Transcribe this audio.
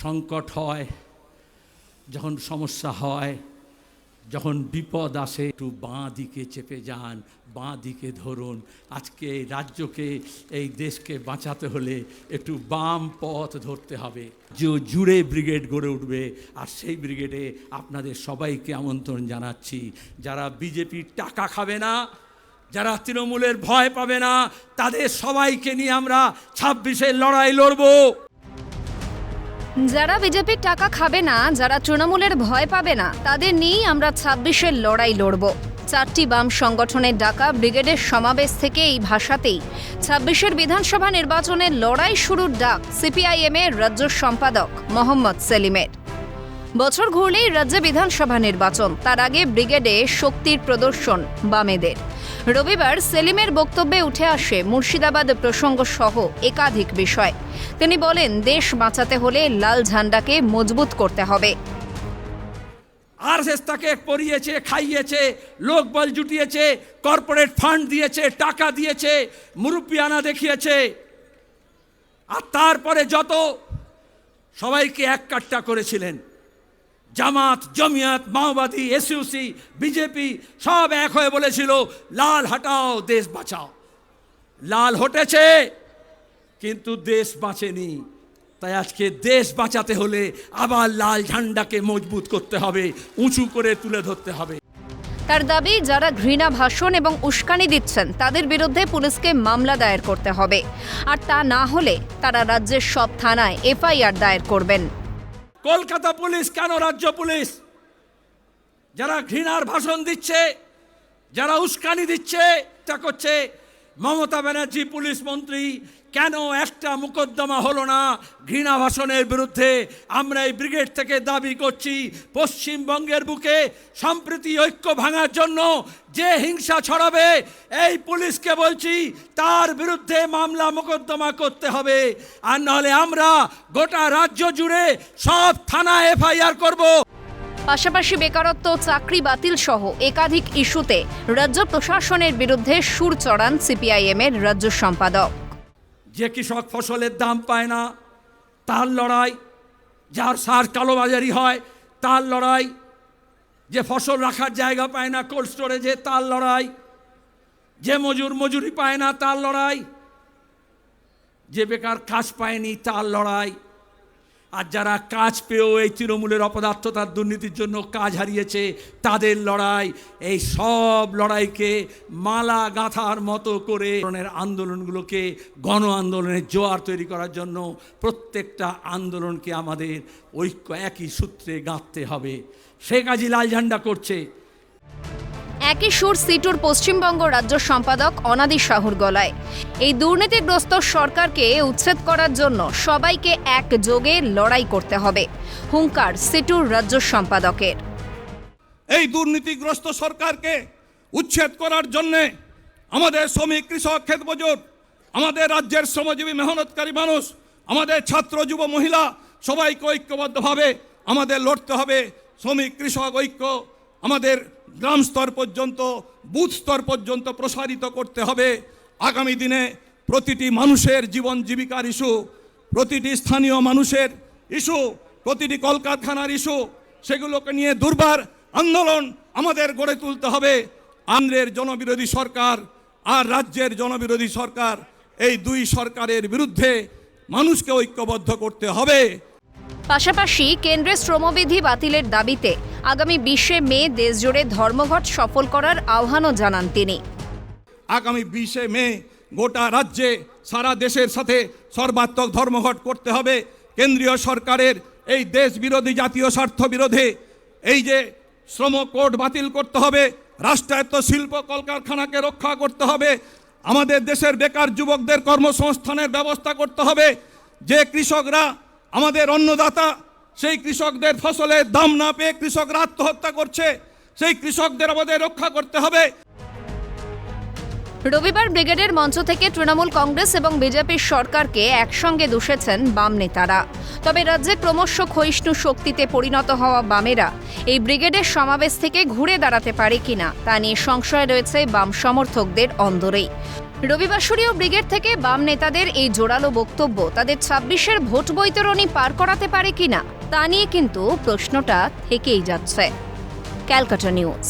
সংকট হয়, যখন সমস্যা হয়, যখন বিপদ আসে, একটু বাঁ দিকে চেপে যান, বাঁ দিকে ধরুন। আজকে এই রাজ্যকে, এই দেশকে বাঁচাতে হলে একটু বাম পথ ধরতে হবে। জুড়ে ব্রিগেড গড়ে উঠবে, আর সেই ব্রিগেডে আপনাদের সবাইকে আমন্ত্রণ জানাচ্ছি। যারা বিজেপির টাকা খাবে না, যারা তৃণমূলের ভয় পাবে না, তাদের সবাইকে নিয়ে আমরা 26-এর লড়াই লড়ব। যারা বিজেপির টাকা খাবে না, যারা তৃণমূলের ভয় পাবে না, তাদের নিয়েই আমরা 26-এর লড়াই লড়ব। 4টি বাম সংগঠনের ডাকা ব্রিগেডের সমাবেশ থেকে এই ভাষাতেই 26-এর বিধানসভা নির্বাচনের লড়াই শুরুর ডাক সিপিআইএম-এর রাজ্য সম্পাদক মোহাম্মদ সেলিমের। বছর ঘুরলেই রাজ্যে বিধানসভা নির্বাচন, তার আগে ব্রিগেডে শক্তির প্রদর্শন বামেদের। রবিবার সেলিমের বক্তব্যে উঠে আসে মুর্শিদাবাদ প্রসঙ্গ সহ একাধিক বিষয়। তিনি বলেন, দেশ বাঁচাতে হলে লাল ঝান্ডাকে মজবুত করতে হবে। আরএসএস তাকে পরিয়েছে, খাইয়েছে, লোকবল জুটিয়েছে, কর্পোরেট ফান্ড দিয়েছে, টাকা দিয়েছে, মুরব্বিয়ানা দেখিয়েছে, আর তারপরে যত সবাইকে এক কাট্টা করেছিলেন, জামাত, জমিয়াত, মাওবাদী, এসইউসি, বিজেপি সব এক হয়ে বলেছিল লাল হটাও, দেশ বাঁচাও। লাল হটেছে, কিন্তু দেশ বাঁচেনি। তাই আজকে দেশ বাঁচাতে হলে আবার লাল ঝান্ডাকে মজবুত করতে হবে, উঁচু করে তুলে ধরতে হবে। তার দাবি, যারা ঘৃণা ভাষণ এবং উস্কানি দিচ্ছেন তাদের বিরুদ্ধে পুলিশকে মামলা দায়ের করতে হবে, আর তা না হলে তারা রাজ্যের সব থানায় এফআইআর দায়ের করবেন। কলকাতা পুলিশ কেন রাজ্য পুলিশ? যারা ঘৃণার ভাষণ দিচ্ছে, যারা উস্কানি দিচ্ছে, তা করছে, মমতা ব্যানার্জি পুলিশ মন্ত্রী, কেন একটা মোকদ্দমা হলো না ঘৃণা ভাষণের বিরুদ্ধে? আমরা এই ব্রিগেড থেকে দাবি করছি, পশ্চিমবঙ্গের বুকে সম্প্রীতি ঐক্য ভাঙার জন্য যে হিংসা ছড়াবে, এই পুলিশকে বলছি তার বিরুদ্ধে মামলা মোকদ্দমা করতে হবে, আর নাহলে আমরা গোটা রাজ্য জুড়ে সব থানা এফআইআর করব। পাশাপাশি বেকারত্ব, চাকরি বাতিল সহ একাধিক ইস্যুতে রাজ্য প্রশাসনের বিরুদ্ধে সুর চড়ান সিপিআইএম-এর রাজ্য সম্পাদক। যে কৃষক ফসলের দাম পায় না তার লড়াই, যার সার কালোবাজারি হয় তার লড়াই, যে ফসল রাখার জায়গা পায় না কোল্ড স্টোরেজে তার লড়াই, যে মজুরি পায় না তার লড়াই, যে বেকার কাজ পায়নি তার লড়াই, আর যারা কাজ পেয়েও এই তৃণমূলের অপদার্থতার দুর্নীতির জন্য কাজ হারিয়েছে তাদের লড়াই। এই সব লড়াইকে মালা গাঁথার মতো করে আন্দোলনগুলোকে গণ আন্দোলনের জোয়ার তৈরি করার জন্য প্রত্যেকটা আন্দোলনকে আমাদের ঐক্য একই সূত্রে গাঁথতে হবে। সে কাজই লাল ঝান্ডা করছে। একই সুর সিটুর পশ্চিমবঙ্গ রাজ্য সম্পাদক অনাদি সাহুর গলায়। এই দুর্নীতিগ্রস্ত সরকারকে উচ্ছেদ করার জন্য সবাইকে একযোগে লড়াই করতে হবে, হুঙ্কার সিটুর রাজ্য সম্পাদকের। এই দুর্নীতিগ্রস্ত সরকারকে উচ্ছেদ করার জন্যে আমাদের শ্রমিক, কৃষক, ক্ষেতমজুর, আমাদের রাজ্যের শ্রমজীবী মেহনতকারী মানুষ, আমাদের ছাত্র, যুব, মহিলা সবাইকে ঐক্যবদ্ধভাবে আমাদের লড়তে হবে। শ্রমিক কৃষক ঐক্য আমাদের গ্রাম স্তর পর্যন্ত, বুথ স্তর পর্যন্ত প্রসারিত করতে হবে। আগামী দিনে প্রতিটি মানুষের জীবন জীবিকার ইস্যু, প্রতিটি স্থানীয় মানুষের ইস্যু, প্রতিটি কলকারখানার ইস্যু, সেগুলোকে নিয়ে দুর্বার আন্দোলন আমাদের গড়ে তুলতে হবে। কেন্দ্রের জনবিরোধী সরকার আর রাজ্যের জনবিরোধী সরকার, এই দুই সরকারের বিরুদ্ধে মানুষকে ঐক্যবদ্ধ করতে হবে। পাশাপাশি কেন্দ্রের শ্রমবিধি বাতিলের দাবিতে আগামী 20শে মে দেশজুড়ে ধর্মঘট সফল করার আহ্বানও জানান তিনি। আগামী 20শে মে গোটা রাজ্যে, সারা দেশের সাথে সর্বাত্মক ধর্মঘট করতে হবে। কেন্দ্রীয় সরকারের এই দেশ বিরোধী, জাতীয় স্বার্থ বিরোধী এই যে শ্রম কোড বাতিল করতে হবে, রাষ্ট্রায়ত্ত শিল্প কলকারখানাকে রক্ষা করতে হবে, আমাদের দেশের বেকার যুবকদের কর্মসংস্থানের ব্যবস্থা করতে হবে। যে কৃষকরা আমাদের অন্নদাতা, সেই কৃষকদের ফসলের দাম না পেয়ে কৃষকরা আত্মহত্যা করছে, সেই কৃষকদের আমাদের রক্ষা করতে হবে। রবিবার ব্রিগেডের মঞ্চ থেকে তৃণমূল কংগ্রেস এবং বিজেপির সরকারকে একসঙ্গে দুষেছেন বাম নেতারা। তবে রাজ্যে ক্রমশ ক্ষয়িষ্ণু শক্তিতে পরিণত হওয়া বামেরা এই ব্রিগেডের সমাবেশ থেকে ঘুরে দাঁড়াতে পারে কিনা তা নিয়ে সংশয় রয়েছে বাম সমর্থকদের অন্দরেই। রবিবাসরীয় ব্রিগেড থেকে বাম নেতাদের এই জোরালো বক্তব্য তাদের ২৬-এর ভোট বৈতরণী পার করাতে পারে কিনা তা নিয়ে কিন্তু প্রশ্নটা থেকেই যাচ্ছে। ক্যালকাটা নিউজ।